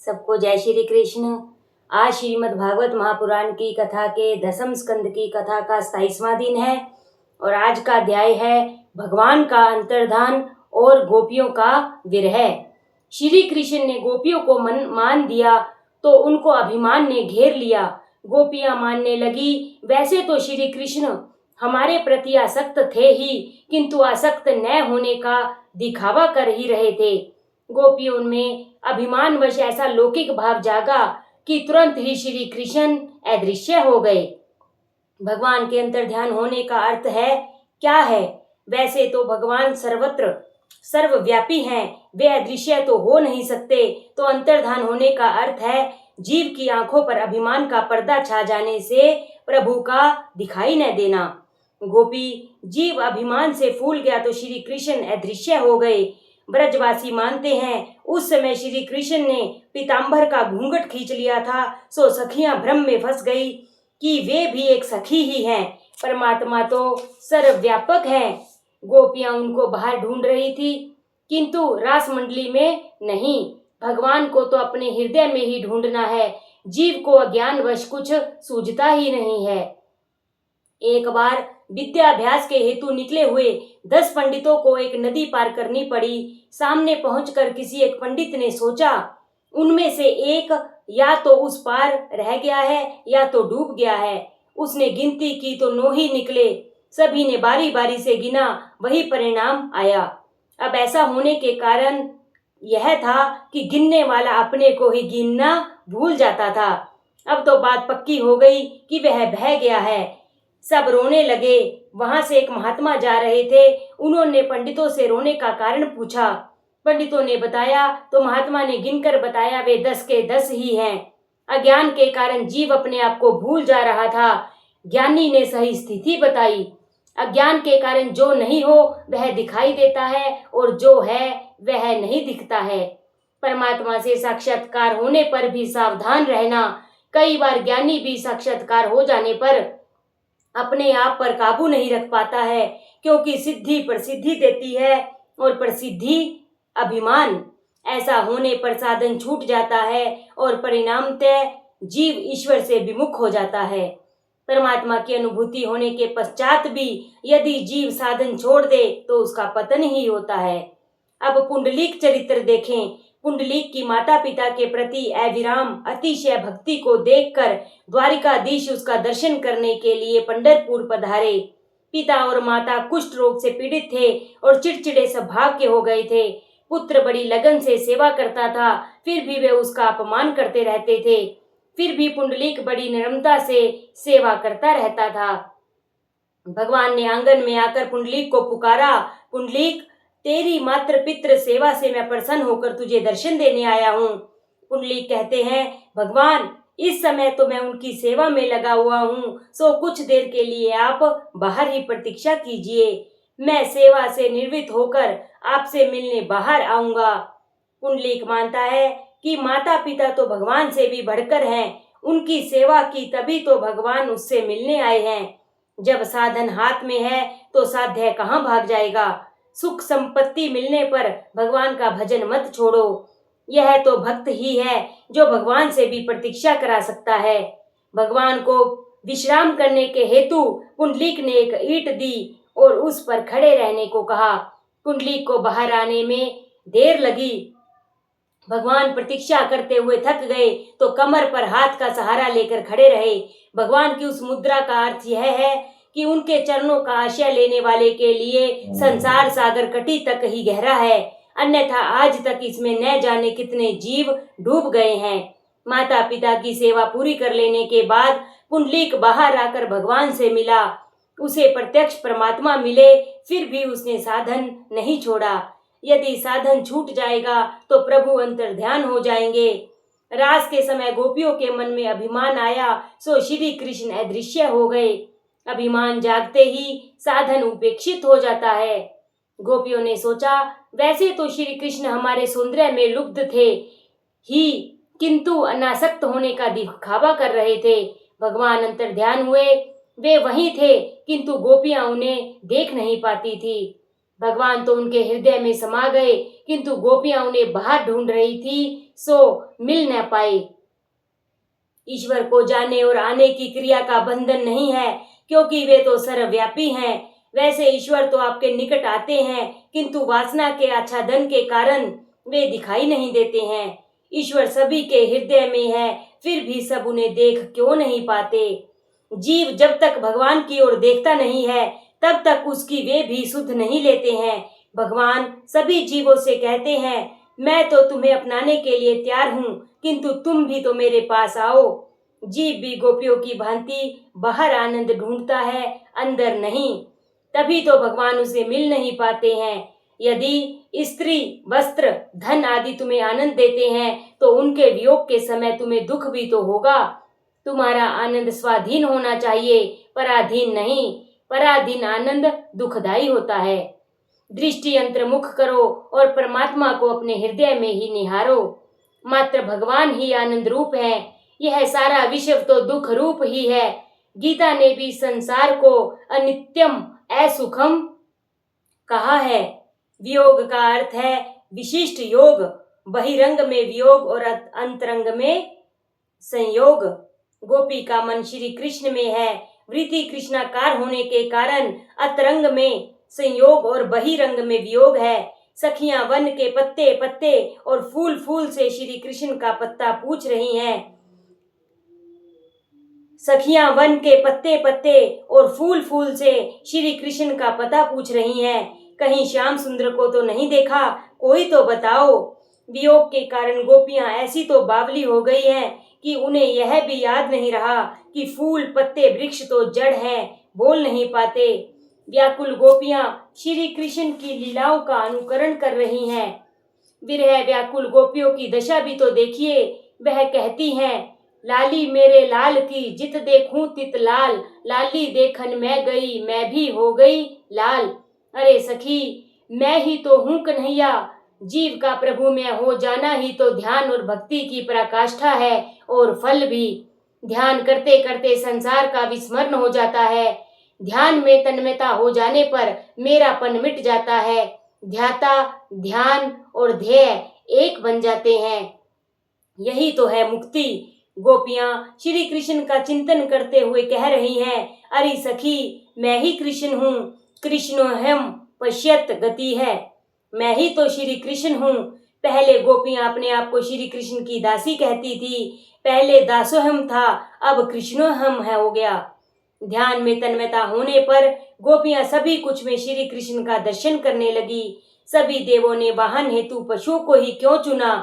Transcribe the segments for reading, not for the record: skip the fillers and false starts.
सबको जय श्री कृष्ण। आज श्रीमद् भागवत महापुराण की कथा के 10वें स्कंद की कथा का 27वां दिन है और आज का अध्याय है भगवान का अंतर्धान और गोपियों का विरह। श्री कृष्ण ने गोपियों को मान दिया तो उनको अभिमान ने घेर लिया। गोपियां मानने लगी, वैसे तो श्री कृष्ण हमारे प्रति आसक्त थे ही, किंतु आसक्त न होने का दिखावा कर ही रहे थे। गोपियों में अभिमानवश ऐसा लौकिक भाव जागा कि तुरंत ही श्री कृष्ण अदृश्य हो गए। भगवान के अंतर्ध्यान होने का अर्थ है क्या है? वैसे तो भगवान सर्वत्र सर्वव्यापी हैं, वे अदृश्य तो हो नहीं सकते। तो अंतर्धान होने का अर्थ है जीव की आंखों पर अभिमान का पर्दा छा जाने से प्रभु का दिखाई न देना। गोपी जीव अभिमान से फूल गया तो श्री कृष्ण अदृश्य हो गए। ब्रजवासी मानते हैं उस समय श्री कृष्ण ने पीताम्बर का घूंघट खींच लिया था, सो सखियां भ्रम में फंस गई कि वे भी एक सखी ही हैं। परमात्मा तो सर्वव्यापक है। गोपियां उनको बाहर ढूंढ रही थी, किंतु रास मंडली में नहीं। भगवान को तो अपने हृदय में ही ढूंढना है। जीव को अज्ञानवश कुछ सूझता ही नहीं है। एक बार विद्याभ्यास के हेतु निकले हुए 10 पंडितों को एक नदी पार करनी पड़ी। सामने पहुंचकर किसी एक पंडित ने सोचा, उनमें से एक या तो उस पार रह गया है या तो डूब गया है। उसने गिनती की तो 9 ही निकले। सभी ने बारी बारी से गिना, वही परिणाम आया। अब ऐसा होने के कारण यह था कि गिनने वाला अपने को ही गिनना भूल जाता था। अब तो बात पक्की हो गई कि वह बह गया है। सब रोने लगे। वहां से एक महात्मा जा रहे थे। उन्होंने पंडितों से रोने का कारण पूछा। पंडितों ने बताया तो महात्मा ने गिनकर बताया, वे 10 के 10 ही हैं। अज्ञान के कारण जीव अपने आप को भूल जा रहा था। ज्ञानी ने सही स्थिति बताई। अज्ञान के कारण जो नहीं हो वह दिखाई देता है और जो है वह नहीं दिखता है। परमात्मा से साक्षात्कार होने पर भी सावधान रहना। कई बार ज्ञानी भी साक्षात्कार हो जाने पर अपने आप पर काबू नहीं रख पाता है, क्योंकि सिद्धि प्रसिद्धि देती है और प्रसिद्धि अभिमान। ऐसा होने पर साधन छूट जाता है और परिणामतः जीव ईश्वर से विमुख हो जाता है। परमात्मा की अनुभूति होने के पश्चात भी यदि जीव साधन छोड़ दे तो उसका पतन ही होता है। अब पुंडलीक चरित्र देखें। पुंडलीक की माता पिता के प्रति अविराम अतिशय भक्ति को देखकर द्वारिकाधीश उसका दर्शन करने के लिए पंढरपुर पधारे। पिता और माता कुष्ठ रोग से पीड़ित थे और चिड़चिड़े स्वभाव के हो गए थे। पुत्र बड़ी लगन से सेवा करता था, फिर भी वे उसका अपमान करते रहते थे। फिर भी पुंडलीक बड़ी नम्रता से सेवा करता रहता था। भगवान ने आंगन में आकर पुंडलीक को पुकारा, पुंडलीक, तेरी मात्र पितृ सेवा से मैं प्रसन्न होकर तुझे दर्शन देने आया हूँ। पुंडलीक कहते हैं, भगवान, इस समय तो मैं उनकी सेवा में लगा हुआ हूँ, सो कुछ देर के लिए आप बाहर ही प्रतीक्षा कीजिए। मैं सेवा से निर्वृत्त होकर आपसे मिलने बाहर आऊंगा। पुंडलीक मानता है कि माता पिता तो भगवान से भी बढ़कर हैं। उनकी सेवा की तभी तो भगवान उससे मिलने आए हैं। जब साधन हाथ में है तो साध्य कहाँ भाग जाएगा। सुख संपत्ति मिलने पर भगवान का भजन मत छोड़ो। यह तो भक्त ही है जो भगवान से भी प्रतीक्षा करा सकता है। भगवान को विश्राम करने के हेतु पुंडलीक ने एक ईंट दी और उस पर खड़े रहने को कहा। पुंडलीक को बाहर आने में देर लगी। भगवान प्रतीक्षा करते हुए थक गए तो कमर पर हाथ का सहारा लेकर खड़े रहे। भगवान की उस मुद्रा का अर्थ यह है कि उनके चरणों का आश्रय लेने वाले के लिए संसार सागर कटी तक ही गहरा है, अन्यथा आज तक इसमें न जाने कितने जीव डूब गए हैं। माता पिता की सेवा पूरी कर लेने के बाद पुंडलीक बाहर आकर भगवान से मिला। उसे प्रत्यक्ष परमात्मा मिले, फिर भी उसने साधन नहीं छोड़ा। यदि साधन छूट जाएगा तो प्रभु अंतर्ध्यान हो जाएंगे। रास के समय गोपियों के मन में अभिमान आया, सो श्री कृष्ण अदृश्य हो गए। अभिमान जागते ही साधन उपेक्षित हो जाता है। गोपियों ने सोचा, वैसे तो श्री कृष्ण हमारे सौंदर्य में लुब्ध थे ही, किंतु अनासक्त होने का दिखावा कर रहे थे। भगवान अंतर्ध्यान हुए, वे वहीं थे, किंतु गोपियां उन्हें देख नहीं पाती थी। भगवान तो उनके हृदय में समा गए, किंतु गोपियां उन्हें बाहर ढूंढ रही थी, सो मिल न पाए। ईश्वर को जाने और आने की क्रिया का बंधन नहीं है, क्योंकि वे तो सर्वव्यापी हैं। वैसे ईश्वर तो आपके निकट आते हैं, किंतु वासना के आच्छादन के कारण वे दिखाई नहीं देते हैं। ईश्वर सभी के हृदय में है, फिर भी सब उन्हें देख क्यों नहीं पाते। जीव जब तक भगवान की ओर देखता नहीं है, तब तक उसकी वे भी सुध नहीं लेते हैं। भगवान सभी जीवों से कहते हैं, मैं तो तुम्हें अपनाने के लिए तैयार हूँ, किंतु तुम भी तो मेरे पास आओ। जीव भी गोपियों की भांति बाहर आनंद ढूंढता है, अंदर नहीं। तभी तो भगवान उसे मिल नहीं पाते हैं। यदि स्त्री, वस्त्र, धन आदि तुम्हें आनंद देते हैं, तो उनके वियोग के समय तुम्हें दुख भी तो होगा। तुम्हारा आनंद स्वाधीन होना चाहिए, पराधीन नहीं। पराधीन आनंद दुखदाई होता है। दृष्टि अंतर्मुख करो और परमात्मा को अपने हृदय में ही निहारो। मात्र भगवान ही आनंद रूप है। यह सारा विश्व तो दुख रूप ही है। गीता ने भी संसार को अनित्यम असुखम कहा है। वियोग का अर्थ है विशिष्ट योग, बहिरंग में वियोग और अंतरंग में संयोग। गोपी का मन श्री कृष्ण में है। वृत्ति कृष्णाकार होने के कारण अंतरंग में संयोग और बहिरंग में वियोग है। सखियां वन के पत्ते पत्ते और फूल फूल से श्री कृष्ण का पत्ता पूछ रही हैं। सखियां वन के पत्ते पत्ते और फूल फूल से श्री कृष्ण का पता पूछ रही हैं। कहीं श्याम सुंदर को तो नहीं देखा, कोई तो बताओ। वियोग के कारण गोपियां ऐसी तो बावली हो गई हैं कि उन्हें यह भी याद नहीं रहा कि फूल पत्ते वृक्ष तो जड़ हैं, बोल नहीं पाते। व्याकुल गोपियां श्री कृष्ण की लीलाओं का अनुकरण कर रही हैं। विरह व्याकुल गोपियों की दशा भी तो देखिए। वह कहती हैं, लाली मेरे लाल की जित देखूं तित लाल, लाली देखन मैं गई मैं भी हो गई लाल। अरे सखी, मैं ही तो हूं कन्हैया। जीव का प्रभु में हो जाना ही तो ध्यान और भक्ति की पराकाष्ठा है, और फल भी। ध्यान करते करते संसार का विस्मरण हो जाता है। ध्यान में तन्मयता हो जाने पर मेरापन मिट जाता है। ध्याता, ध्यान और ध्येय एक बन जाते हैं। यही तो है मुक्ति। गोपियां श्री कृष्ण का चिंतन करते हुए कह रही हैं, अरे सखी, मैं ही कृष्ण हूँ। कृष्णोऽहं पश्यत गति है। मैं ही तो श्री कृष्ण हूँ। पहले गोपियां अपने आप को श्री कृष्ण की दासी कहती थी। पहले दासोहम था, अब कृष्णोहम है हो गया। ध्यान में तन्मयता होने पर गोपियां सभी कुछ में श्री कृष्ण का दर्शन करने लगी। सभी देवों ने वाहन हेतु पशुओं को ही क्यों चुना।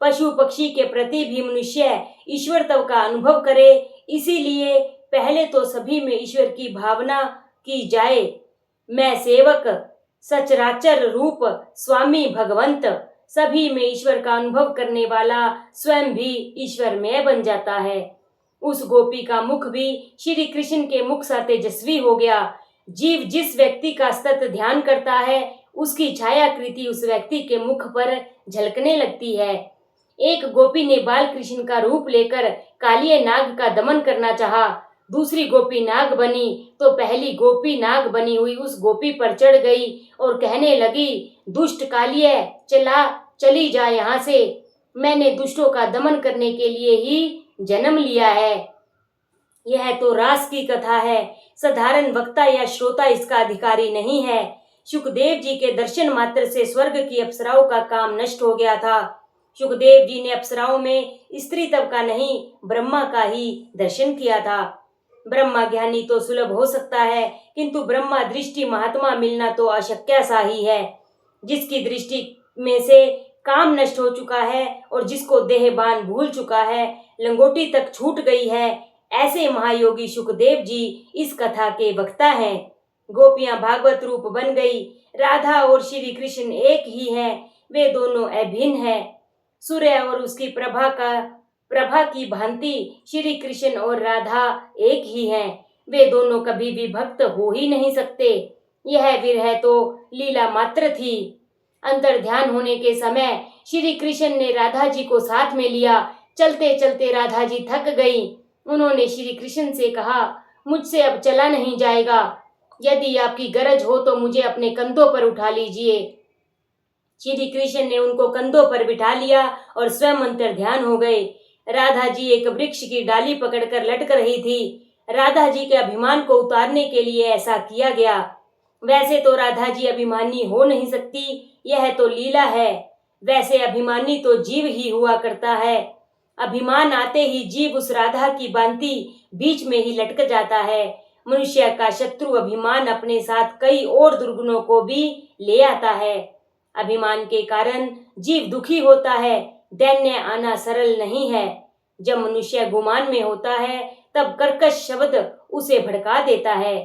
पशु पक्षी के प्रति भी मनुष्य ईश्वरत्व का अनुभव करे, इसीलिए पहले तो सभी में ईश्वर की भावना की जाए। मैं सेवक, सचराचर रूप स्वामी भगवंत। सभी में ईश्वर का अनुभव करने वाला स्वयं भी ईश्वरमय बन जाता है। उस गोपी का मुख भी श्री कृष्ण के मुख सा तेजस्वी हो गया। जीव जिस व्यक्ति का सतत ध्यान करता है, उसकी छायाकृति उस व्यक्ति के मुख पर झलकने लगती है। एक गोपी ने बाल कृष्ण का रूप लेकर कालिये नाग का दमन करना चाहा। दूसरी गोपी नाग बनी तो पहली गोपी नाग बनी हुई उस गोपी पर चढ़ गई और कहने लगी, दुष्ट कालिये, चली जा यहाँ से। मैंने दुष्टों का दमन करने के लिए ही जन्म लिया है। यह तो रास की कथा है। साधारण वक्ता या श्रोता इसका अधिकारी नहीं है। सुखदेव जी के दर्शन मात्र से स्वर्ग की अप्सराओं का काम नष्ट हो गया था। सुखदेव जी ने अप्सराओं में स्त्री तब का नहीं, ब्रह्मा का ही दर्शन किया था। ब्रह्मा ज्ञानी तो सुलभ हो सकता है, किंतु ब्रह्मा दृष्टि महात्मा मिलना तो अशक्य सा ही है। जिसकी दृष्टि में से काम नष्ट हो चुका है और जिसको देहबान भूल चुका है, लंगोटी तक छूट गई है, ऐसे महायोगी सुखदेव जी इस कथा के वक्ता हैं। गोपियां भागवत रूप बन गई। राधा और श्री कृष्ण एक ही हैं। वे दोनों अभिन्न हैं। सूर्य और उसकी प्रभा की भांति श्री कृष्ण और राधा एक ही हैं। वे दोनों कभी भी भक्त हो ही नहीं सकते। यह विरह तो लीला मात्र थी। अंतर ध्यान होने के समय श्री कृष्ण ने राधा जी को साथ में लिया। चलते चलते राधा जी थक गई। उन्होंने श्री कृष्ण से कहा, मुझसे अब चला नहीं जाएगा। यदि आपकी गरज हो तो मुझे अपने कंधों पर उठा लीजिए। श्री कृष्ण ने उनको कंधों पर बिठा लिया और स्वयं अंतर ध्यान हो गए। राधा जी एक वृक्ष की डाली पकड़कर लटक रही थी। राधा जी के अभिमान को उतारने के लिए ऐसा किया गया। वैसे तो राधा जी अभिमानी हो नहीं सकती, यह तो लीला है। वैसे अभिमानी तो जीव ही हुआ करता है। अभिमान आते ही जीव उस राधा की भांति बीच में ही लटक जाता है। मनुष्य का शत्रु अभिमान अपने साथ कई और दुर्गुणों को भी ले आता है। अभिमान के कारण जीव दुखी होता है। दैन्य आना सरल नहीं है। जब मनुष्य गुमान में होता है तब कर्कश शब्द उसे भड़का देता है।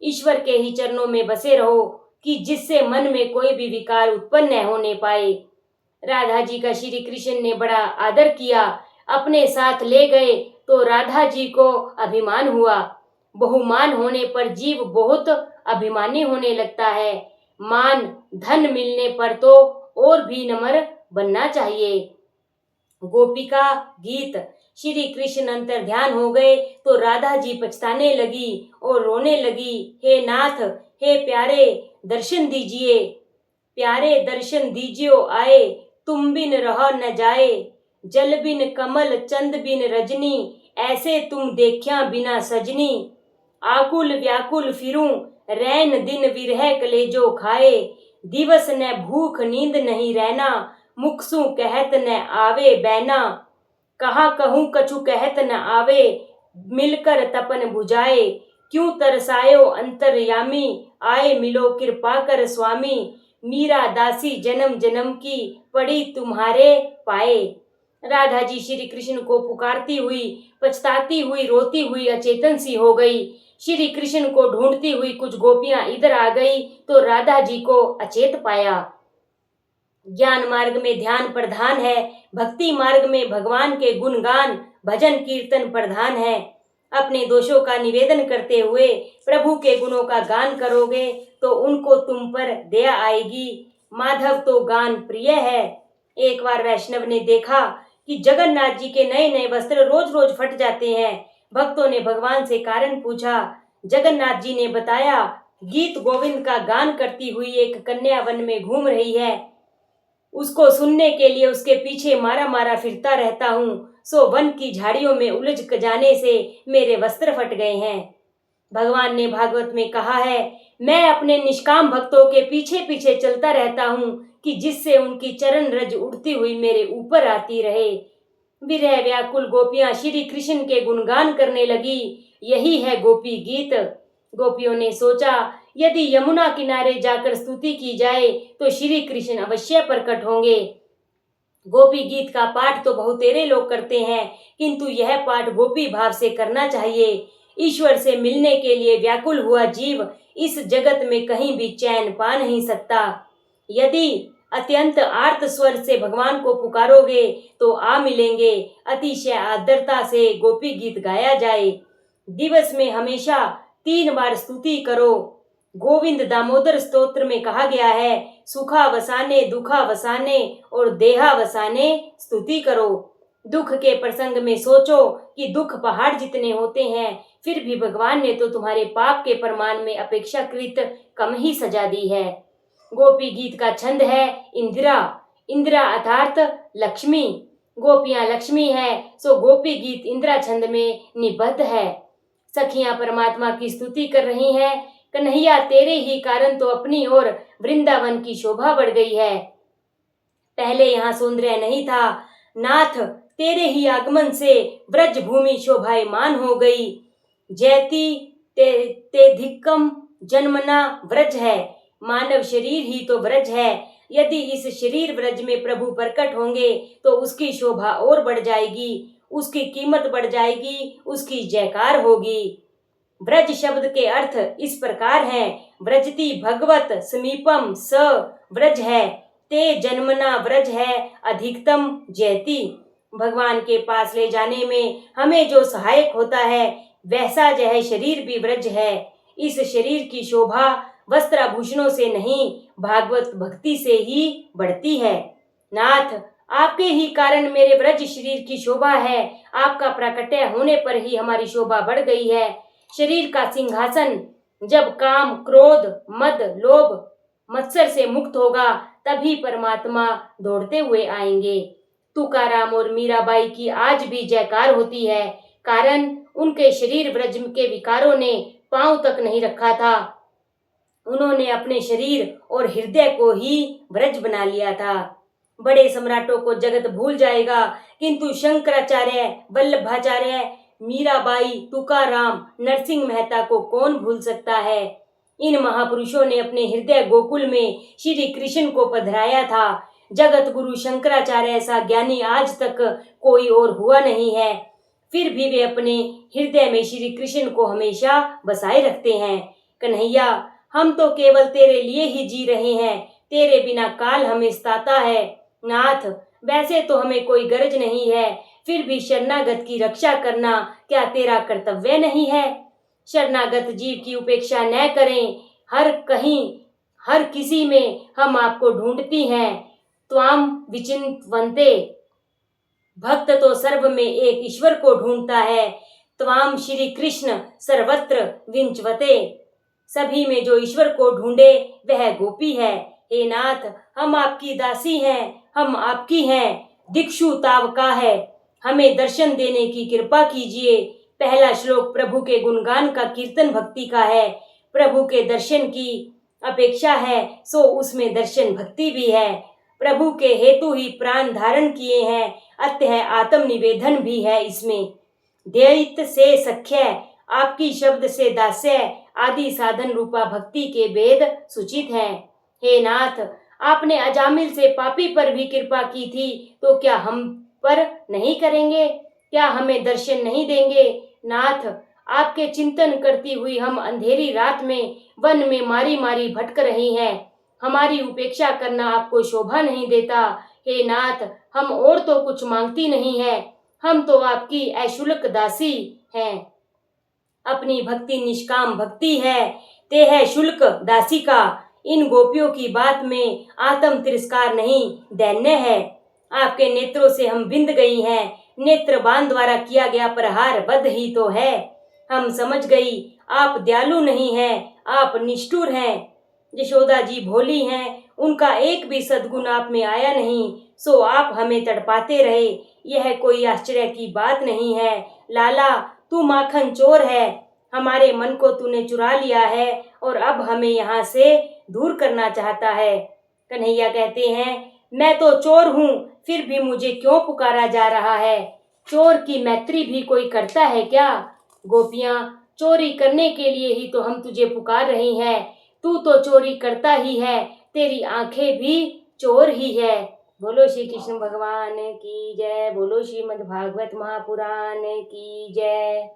ईश्वर के ही चरणों में बसे रहो कि जिससे मन में कोई भी विकार उत्पन्न न होने पाए। राधा जी का श्री कृष्ण ने बड़ा आदर किया, अपने साथ ले गए तो राधा जी को अभिमान हुआ। बहुमान होने पर जीव बहुत अभिमानी होने लगता है। मान धन मिलने पर तो और भी नम्र बनना चाहिए। गोपिका गीत। श्री कृष्ण अंतर ध्यान हो गए तो राधा जी पछताने लगी और रोने लगी। हे नाथ, हे प्यारे दर्शन दीजिए, प्यारे दर्शन दीजियो आए, तुम बिन रह न जाए। जल बिन कमल चंद बिन रजनी, ऐसे तुम देखा बिना सजनी। आकुल व्याकुल फिरूं रैन दिन विरह कलेजो खाए। दिवस न भूख नींद नहीं रहना, मुखसू कहत न आवे बैना। कहाँ कहूँ कछु कहत न आवे, मिलकर तपन बुझाए। क्यों तरसायो अंतर्यामी, आए मिलो कृपा कर स्वामी। मीरा दासी जन्म जन्म की, पड़ी तुम्हारे पाए। राधा जी श्री कृष्ण को पुकारती हुई, पछताती हुई, रोती हुई अचेतन सी हो गई। श्री कृष्ण को ढूंढती हुई कुछ गोपियां इधर आ गई तो राधा जी को अचेत पाया। ज्ञान मार्ग में ध्यान प्रधान है, भक्ति मार्ग में भगवान के गुणगान भजन कीर्तन प्रधान है। अपने दोषों का निवेदन करते हुए प्रभु के गुणों का गान करोगे तो उनको तुम पर दया आएगी। माधव तो गान प्रिय है। एक बार वैष्णव ने देखा कि जगन्नाथ जी के नए नए वस्त्र रोज रोज फट जाते हैं। भक्तों ने भगवान से कारण पूछा। जगन्नाथ जी ने बताया, गीत गोविंद का गान करती हुई एक कन्या वन में घूम रही है। उसको सुनने के लिए उसके पीछे मारा मारा फिरता रहता हूँ, सो वन की झाड़ियों में उलझ जाने से मेरे वस्त्र फट गए हैं। भगवान ने भागवत में कहा है, मैं अपने निष्काम भक्तों के पीछे पीछे चलता रहता हूँ कि जिससे उनकी चरण रज उड़ती हुई मेरे ऊपर आती रहे। विरह व्याकुल गोपियां श्री कृष्ण के गुणगान करने लगी। यही है गोपी गीत। गोपियों ने सोचा, यदि यमुना किनारे जाकर स्तुति की जाए तो श्री कृष्ण अवश्य प्रकट होंगे। गोपी गीत का पाठ तो बहुतेरे लोग करते हैं, किंतु यह पाठ गोपी भाव से करना चाहिए। ईश्वर से मिलने के लिए व्याकुल हुआ जीव इस जगत में कहीं भी चैन पा नहीं सकता। यदि अत्यंत आर्त स्वर से भगवान को पुकारोगे तो आ मिलेंगे। अतिशय आर्द्रता से गोपी गीत गाया जाए। दिवस में हमेशा 3 बार स्तुति करो। गोविंद दामोदर स्तोत्र में कहा गया है, सुखा वसाने दुखा वसाने और देहा वसाने स्तुति करो। दुख के प्रसंग में सोचो कि दुख पहाड़ जितने होते हैं, फिर भी भगवान ने तो तुम्हारे पाप के प्रमाण में अपेक्षाकृत कम ही सजा दी है। गोपी गीत का छंद है इंदिरा। इंदिरा अर्थात लक्ष्मी। गोपियां लक्ष्मी है, सो गोपी गीत इंदिरा छंद में निबद्ध है। सखियां परमात्मा की स्तुति कर रही हैं। कन्हैया तेरे ही कारण तो अपनी ओर वृंदावन की शोभा बढ़ गई है। पहले यहाँ सौंदर्य नहीं था। नाथ तेरे ही आगमन से ब्रज भूमि शोभायमान हो गई। जयति ते धिक्कम जन्मना व्रज है। मानव शरीर ही तो व्रज है। यदि इस शरीर व्रज में प्रभु प्रकट होंगे तो उसकी शोभा और बढ़ जाएगी, उसकी कीमत बढ़ जाएगी, उसकी जयकार होगी। व्रज शब्द के अर्थ इस प्रकार हैं, व्रजति भगवत समीपम स व्रज है, ते जन्मना व्रज है, अधिकतम जयति। भगवान के पास ले जाने में हमें जो सहायक होता है वैसा यह शरीर भी व्रज है। इस शरीर की शोभा वस्त्राभूषणों से नहीं, भागवत भक्ति से ही बढ़ती है। नाथ आपके ही कारण मेरे व्रज शरीर की शोभा है। आपका प्राकट्य होने पर ही हमारी शोभा बढ़ गई है। शरीर का सिंहासन जब काम क्रोध मद लोभ मत्सर से मुक्त होगा तभी परमात्मा दौड़ते हुए आएंगे। तुकाराम और मीराबाई की आज भी जयकार होती है, कारण उनके शरीर ब्रज के विकारों ने पांव तक नहीं रखा था। उन्होंने अपने शरीर और हृदय को ही ब्रज बना लिया था। बड़े सम्राटों को जगत भूल जाएगा, किंतु शंकराचार्य, वल्लभाचार्य, मीराबाई, तुकाराम, नरसिंह मेहता को कौन भूल सकता है। इन महापुरुषों ने अपने हृदय गोकुल में श्री कृष्ण को पधराया था। जगत गुरु शंकराचार्य ऐसा ज्ञानी आज तक कोई और हुआ नहीं है। फिर भी वे अपने हृदय में श्री कृष्ण को हमेशा बसाए रखते हैं। कन्हैया, हम तो केवल तेरे लिए ही जी रहे हैं, तेरे बिना काल हमें सताता है। नाथ, वैसे तो हमें कोई गरज नहीं है, फिर भी शरणागत की रक्षा करना क्या तेरा कर्तव्य नहीं है। शरणागत जीव की उपेक्षा न करें। हर कहीं, हर किसी में हम आपको ढूंढती हैं। त्वाम विचिन्वन्ते, भक्त तो सर्व में एक ईश्वर को ढूंढता है। त्वाम श्री कृष्ण सर्वत्र विंचवते, सभी में जो ईश्वर को ढूंढे वह गोपी है। हे नाथ, हम आपकी दासी हैं, हम आपकी हैं। दिक्षु ताव का है, हमें दर्शन देने की कृपा कीजिए। पहला श्लोक प्रभु के गुणगान का कीर्तन भक्ति का है। प्रभु के दर्शन की अपेक्षा है सो उसमें दर्शन भक्ति भी है। प्रभु के हेतु ही प्राण धारण किए हैं, अतः आत्म निवेदन भी है इसमें। दैत से सख्य, आपकी शब्द से दास्य आदि साधन रूपा भक्ति के वेद सूचित हैं। हे नाथ, आपने अजामिल से पापी पर भी कृपा की थी, तो क्या हम पर नहीं करेंगे? क्या हमें दर्शन नहीं देंगे? नाथ, आपके चिंतन करती हुई हम अंधेरी रात में वन में मारी मारी भटक रही हैं। हमारी उपेक्षा करना आपको शोभा नहीं देता। हे नाथ, हम और तो कुछ मांगती नहीं है, हम तो आपकी अशुल्क दासी हैं। अपनी भक्ति निष्काम भक्ति है, ते है शुल्क दासी का। इन गोपियों की बात में आत्म तिरस्कार नहीं, दैन्य है। आपके नेत्रों से हम बिंद गई हैं। नेत्र बाण द्वारा किया गया प्रहार वध ही तो है। हम समझ गई आप दयालु नहीं हैं, आप निष्ठुर हैं। यशोदा जी भोली हैं, उनका एक भी सद्गुण आप में आया नहीं, सो आप हमें तड़पाते रहे। यह कोई आश्चर्य की बात नहीं है। लाला, तू माखन चोर है, हमारे मन को तूने चुरा लिया है और अब हमें यहाँ से दूर करना चाहता है। कन्हैया कहते हैं, मैं तो चोर हूँ, फिर भी मुझे क्यों पुकारा जा रहा है? चोर की मैत्री भी कोई करता है क्या? गोपियाँ, चोरी करने के लिए ही तो हम तुझे पुकार रही हैं। तू तो चोरी करता ही है, तेरी आंखें भी चोर ही है। बोलो श्री कृष्ण भगवान की जय, बोलो श्रीमद् भागवत महापुराण की जय।